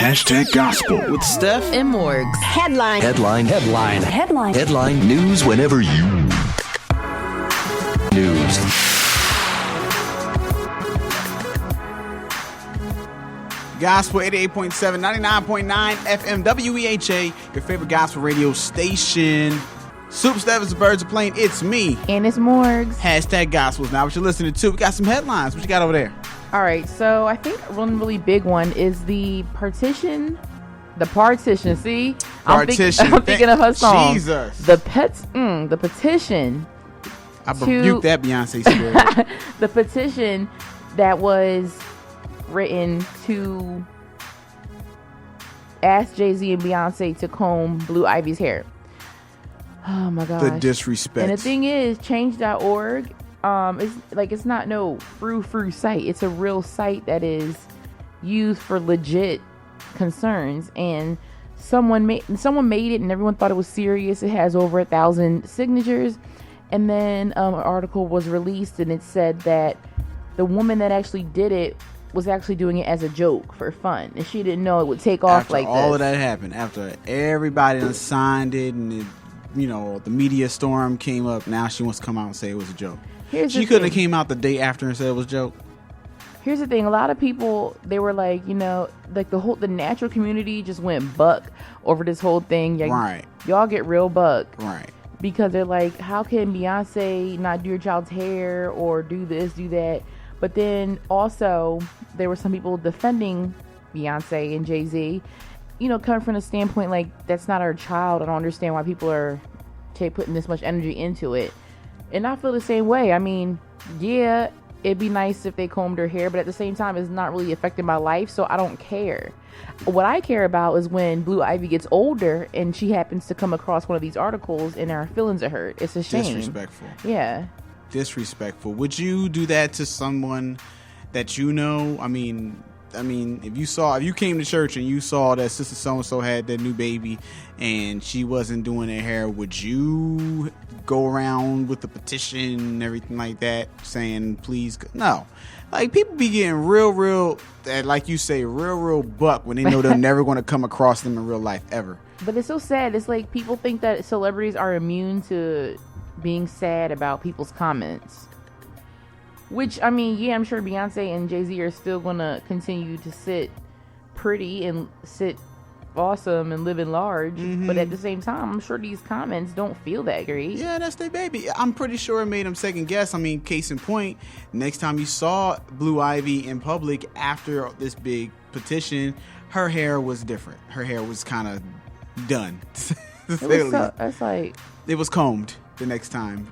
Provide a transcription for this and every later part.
Hashtag Gospel with Steff Mogrz. Headline. Headline news whenever you news. Gospel 88.7, 99.9 FM WEHA, your favorite gospel radio station. Soup, Steff, the birds are playing. It's me. And it's Morgz. Hashtag Gospels. Now what you're listening to, we got some headlines. What you got over there? All right, so I think one really big one is the Partition. The Partition, see? Partition. I'm thinking of her song. Jesus. The Petition. I rebuke that Beyonce spirit. The petition that was written to ask Jay-Z and Beyonce to comb Blue Ivy's hair. Oh my gosh. The disrespect. And the thing is, change.org, it's not no frou site. It's a real site that is used for legit concerns, and someone made it and everyone thought it was serious. It has over 1,000 signatures, and then an article was released and it said that the woman that actually did it was actually doing it as a joke for fun, and she didn't know it would take off like this. After all of that happened, after everybody done signed it and it, the media storm came up, now she wants to come out and say it was a joke. She couldn't have came out the day after and said it was a joke. Here's the thing: a lot of people, they were like, the natural community just went buck over this whole thing. Right. Y'all get real buck. Right. Because they're like, how can Beyonce not do your child's hair or do this, do that? But then also there were some people defending Beyonce and Jay-Z, coming from the standpoint like, that's not our child. I don't understand why people are putting this much energy into it. And I feel the same way. I mean, yeah, it'd be nice if they combed her hair, but at the same time, it's not really affecting my life, so I don't care. What I care about is when Blue Ivy gets older and she happens to come across one of these articles and our feelings are hurt. It's a shame. Disrespectful. Yeah. Disrespectful. Would you do that to someone that you know? I mean, if you came to church and you saw that Sister So-and-so had that new baby and she wasn't doing her hair, would you go around with the petition and everything like that saying, please? No. Like, people be getting real, like you say, real buck when they know they're never going to come across them in real life ever. But it's so sad. It's like people think that celebrities are immune to being sad about people's comments. Which, I mean, yeah, I'm sure Beyonce and Jay-Z are still going to continue to sit pretty and sit awesome and live in large. Mm-hmm. But at the same time, I'm sure these comments don't feel that great. Yeah, that's their baby. I'm pretty sure it made them second guess. I mean, case in point, next time you saw Blue Ivy in public after this big petition, her hair was different. Her hair was kind of done. It was combed the next time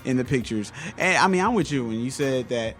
in the pictures. And I mean, I'm with you when you said that,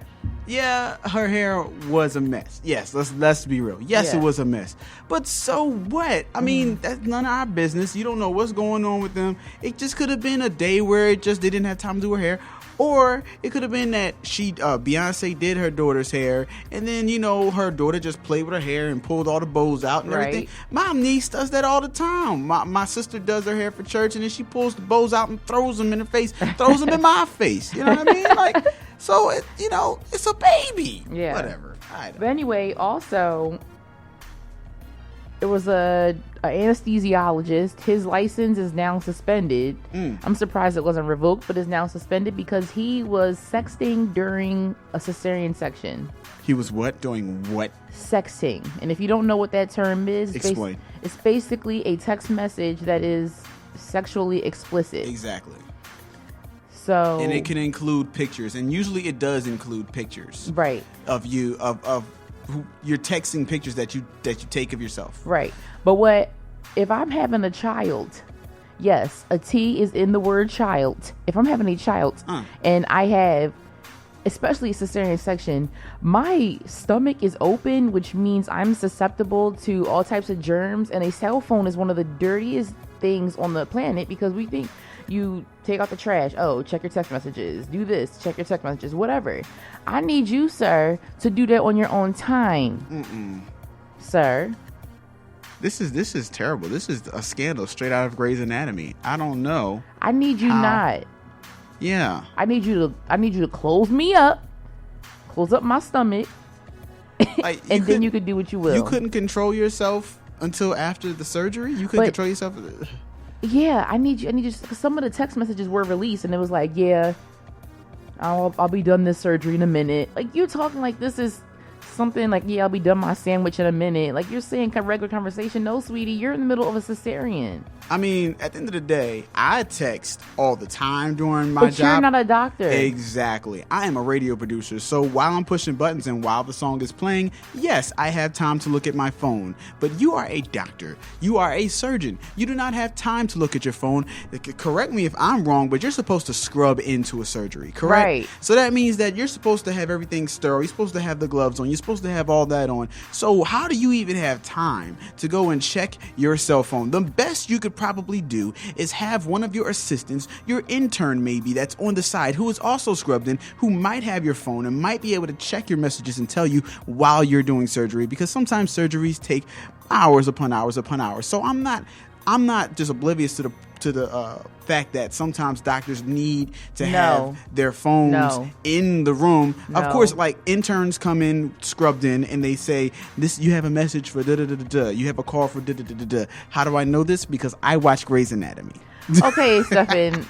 yeah, her hair was a mess. Yes, let's be real. Yes, yeah. It was a mess. But so what? I mean, that's none of our business. You don't know what's going on with them. It just could have been a day where they didn't have time to do her hair. Or it could have been that Beyonce did her daughter's hair, and then, her daughter just played with her hair and pulled all the bows out and everything. My niece does that all the time. My sister does her hair for church, and then she pulls the bows out and throws them in her face, throws them in my face. You know what I mean? Like, so, it's a baby. Yeah. Whatever. But anyway, also, it was an anesthesiologist. His license is now suspended. I'm surprised it wasn't revoked, but is now suspended because he was sexting during a cesarean section. He was what? Doing what? Sexting. And if you don't know what that term is, explain. It's basically a text message that is sexually explicit. Exactly. So, and it can include pictures, and usually it does include pictures. Right. Of you, of you're texting pictures that you take of yourself. Right. But if I'm having a child, yes, a T is in the word child. If I'm having a child and I have, especially a cesarean section, my stomach is open, which means I'm susceptible to all types of germs. And a cell phone is one of the dirtiest things on the planet because we think you take out the trash. Oh, check your text messages. Do this. Check your text messages. Whatever. I need you, sir, to do that on your own time. Sir. This is terrible. This is a scandal straight out of Grey's Anatomy. I don't know. I need you not. Yeah. I need you to close me up. Close up my stomach. Like, and then you could do what you will. You couldn't control yourself until after the surgery. You couldn't control yourself. Yeah, I need you. Cause some of the text messages were released, and it was like, yeah, I'll be done this surgery in a minute. Like, you talking like this is something like, yeah, I'll be done my sandwich in a minute. Like, you're saying regular conversation. No, sweetie, you're in the middle of a cesarean. I mean, at the end of the day, I text all the time during my job. But you're not a doctor. Exactly. I am a radio producer, so while I'm pushing buttons and while the song is playing, yes, I have time to look at my phone. But you are a doctor. You are a surgeon. You do not have time to look at your phone. Correct me if I'm wrong, but you're supposed to scrub into a surgery, correct? Right. So that means that you're supposed to have everything sterile. You're supposed to have the gloves on. You're supposed to have all that on. So how do you even have time to go and check your cell phone? The best you could probably do is have one of your assistants, your intern maybe, that's on the side, who is also scrubbed in, who might have your phone and might be able to check your messages and tell you while you're doing surgery, because sometimes surgeries take hours upon hours upon hours. So I'm not just oblivious to the fact that sometimes doctors need to have their phones in the room. Of course, like, interns come in scrubbed in and they say, "This, you have a message for da da da da da. You have a call for da da da da da." How do I know this? Because I watch Grey's Anatomy. Okay, Steffin.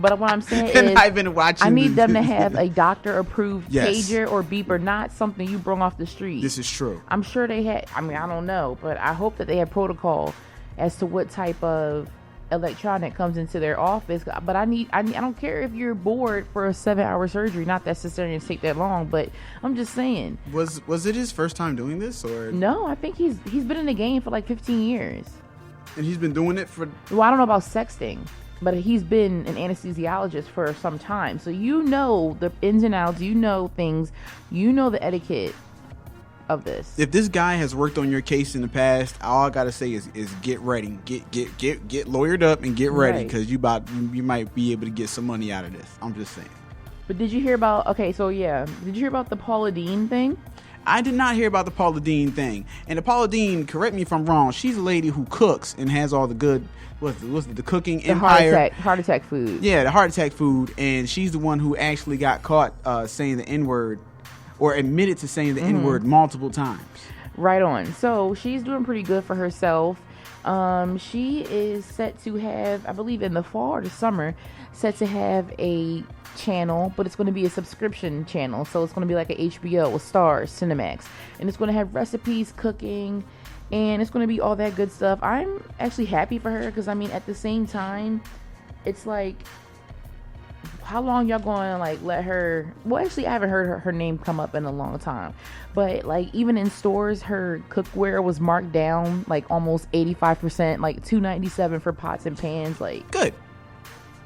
But what I'm saying is, I've been watching. I need them to have a doctor-approved Yes. pager or beeper, not something you bring off the street. This is true. I'm sure they had. I mean, I don't know, but I hope that they have protocol as to what type of electronic comes into their office. But I don't care if you're bored for a 7-hour surgery. Not that cesareans take that long, but I'm just saying. Was it his first time doing this, or no? I think he's been in the game for like 15 years. And he's been doing it for. Well, I don't know about sexting, but he's been an anesthesiologist for some time. So you know the ins and outs, you know things, you know the etiquette of this. If this guy has worked on your case in the past, all I gotta say is get ready, get lawyered up and get ready, because you might be able to get some money out of this. I'm just saying. But did you hear about? Okay, so yeah, did you hear about the Paula Deen thing? I did not hear about the Paula Deen thing. And the Paula Deen, correct me if I'm wrong, she's a lady who cooks and has all the good, what's the cooking the empire. Heart attack food. Yeah, the heart attack food. And she's the one who actually got caught saying the N-word, or admitted to saying the N-word multiple times. Right on. So she's doing pretty good for herself. She is set to have, I believe in the fall or the summer, set to have a channel, but it's going to be a subscription channel. So it's going to be like a HBO, a Starz, Cinemax, and it's going to have recipes, cooking, and it's going to be all that good stuff. I'm actually happy for her, because I mean, at the same time, it's like, how long y'all going to like let her? Well, actually, I haven't heard her name come up in a long time, but like, even in stores, her cookware was marked down like almost 85%, like $297 for pots and pans. Like, good.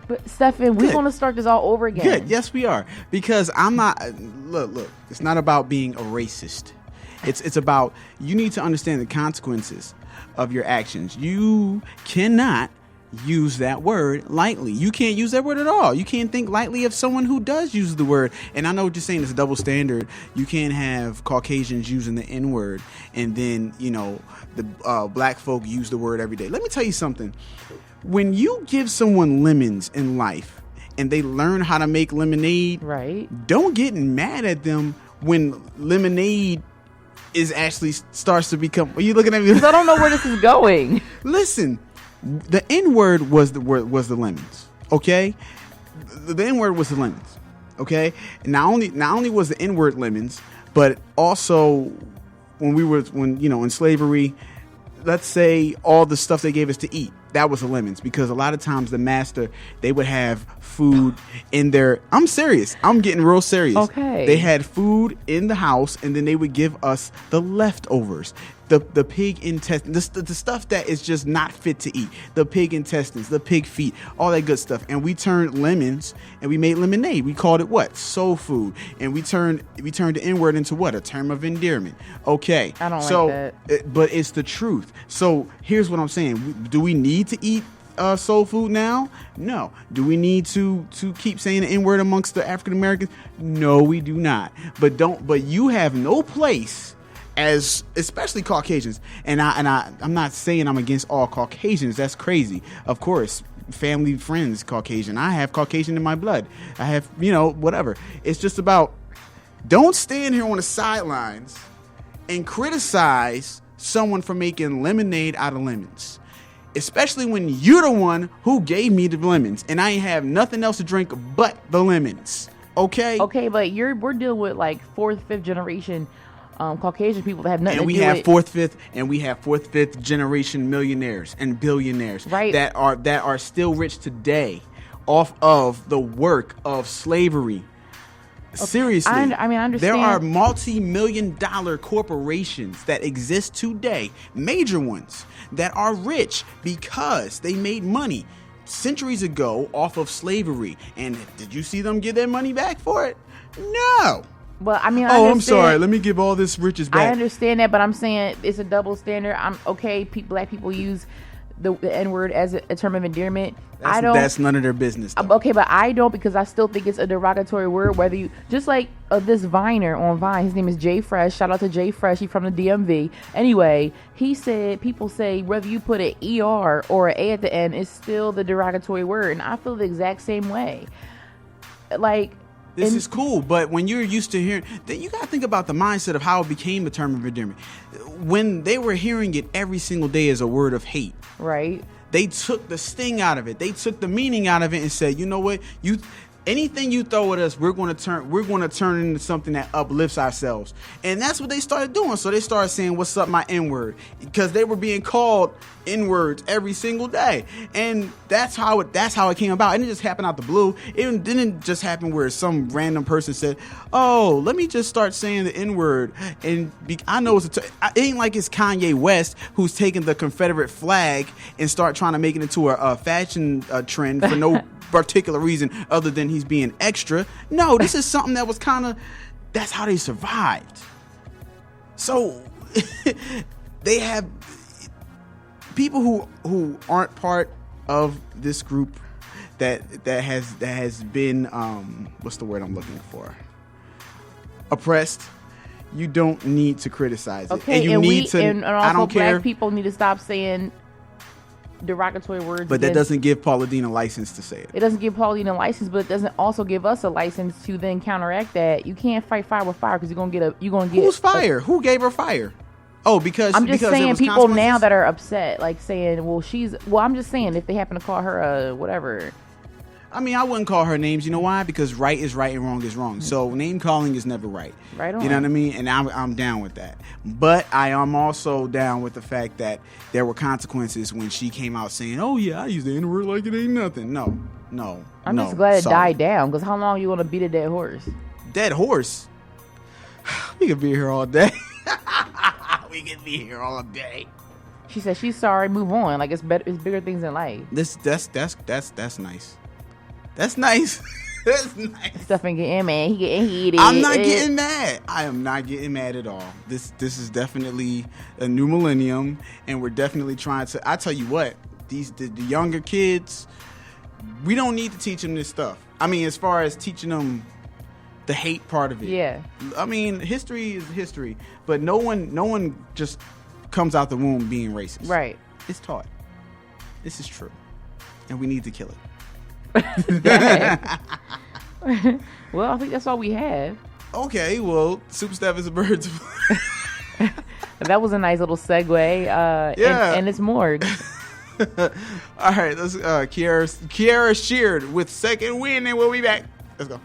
But Steffin, we're going to start this all over again. Good. Yes, we are. Because I'm not. Look. It's not about being a racist. It's about, you need to understand the consequences of your actions. You cannot use that word lightly. You can't use that word at all. You can't think lightly of someone who does use the word. And I know what you're saying, it's a double standard. You can't have Caucasians using the N-word and then, the black folk use the word every day. Let me tell you something. When you give someone lemons in life and they learn how to make lemonade, right? Don't get mad at them when lemonade is actually starts to become. Are you looking at me? Because I don't know where this is going. Listen, the N-word was the lemons. Okay, the N-word was the lemons. Okay, and not only was the N-word lemons, but also when in slavery, let's say all the stuff they gave us to eat, that was the lemons, because a lot of times the master, they would have food in their, I'm serious, I'm getting real serious. Okay. They had food in the house, and then they would give us the leftovers. The pig intestines, the stuff that is just not fit to eat. The pig intestines, the pig feet, all that good stuff. And we turned lemons and we made lemonade. We called it what? Soul food. And we turned the N-word into what? A term of endearment. Okay. I don't like that. But it's the truth. So here's what I'm saying. Do we need to eat soul food now? No. Do we need to keep saying the N-word amongst the African Americans? No, we do not. But you have no place, as especially Caucasians, and I'm not saying I'm against all Caucasians. That's crazy. Of course, family, friends, Caucasian. I have Caucasian in my blood. I have, whatever. It's just about, don't stand here on the sidelines and criticize someone for making lemonade out of lemons. Especially when you're the one who gave me the lemons and I ain't have nothing else to drink but the lemons. Okay? Okay, but we're dealing with like 4th, 5th generation Caucasian people that have nothing and to do with... we have 4th, 5th generation millionaires and billionaires right. that are still rich today off of the work of slavery. Okay. Seriously. I understand. There are multi-million-dollar corporations that exist today, major ones, that are rich because they made money centuries ago off of slavery. And did you see them get their money back for it? No. Well, I mean, I'm sorry. Let me give all this riches back. I understand that, but I'm saying it's a double standard. I'm okay. Black people use the N-word as a term of endearment. That's none of their business, though. Okay, but I don't, because I still think it's a derogatory word. Whether you just like this Viner on Vine, his name is Jay Fresh. Shout out to Jay Fresh. He's from the DMV. Anyway, he said people say whether you put an ER or an A at the end, it's still the derogatory word, and I feel the exact same way. Like. This is cool, but when you're used to hearing, then you got to think about the mindset of how it became a term of endearment. When they were hearing it every single day as a word of hate, right? They took the sting out of it. They took the meaning out of it and said, you know what, anything you throw at us, we're going to turn into something that uplifts ourselves. And that's what they started doing. So they started saying, what's up, my N-word? Because they were being called N-words every single day. And that's how it came about. And it just happened out the blue. It didn't just happen where some random person said, oh, let me just start saying the N-word. And I know it ain't like it's Kanye West who's taking the Confederate flag and start trying to make it into a fashion trend for no particular reason other than he's being extra. No, this is something that was that's how they survived. So they have people who aren't part of this group that has been what's the word I'm looking for? Oppressed. You don't need to criticize it. Okay, and also I don't care. Black people need to stop saying derogatory words. But that doesn't give Paula Deen a license to say it. It doesn't give Paula Deen a license, but it doesn't also give us a license to then counteract that. You can't fight fire with fire because you're gonna get. Who's fire? Who gave her fire? Oh, because I'm just saying people now consequences? that are upset, like saying, well, I'm just saying if they happen to call her a whatever. I mean, I wouldn't call her names. You know why? Because right is right and wrong is wrong. So name calling is never right. Right on. You know what I mean? And I'm down with that. But I am also down with the fact that there were consequences when she came out saying, "Oh yeah, I use the N-word like it ain't nothing." No. I'm just glad it died down. Because how long you want to beat a dead horse? Dead horse? We could be here all day. We could be here all day. She said she's sorry. Move on. Like it's bigger things in life. That's nice. That's nice. That's nice. Steffin getting mad. He getting heated. I'm not getting mad. I am not getting mad at all. This is definitely a new millennium, and we're definitely trying to. I tell you what, the younger kids, we don't need to teach them this stuff. I mean, as far as teaching them the hate part of it. Yeah. I mean, history is history, but no one just comes out the womb being racist. Right. It's taught. This is true, and we need to kill it. Well, I think that's all we have. Okay, well, Super Steff is a bird. That was a nice little segue. Yeah. And it's Morgz. All right, let's Kiara Sheard with Second Wind, and we'll be back. Let's go.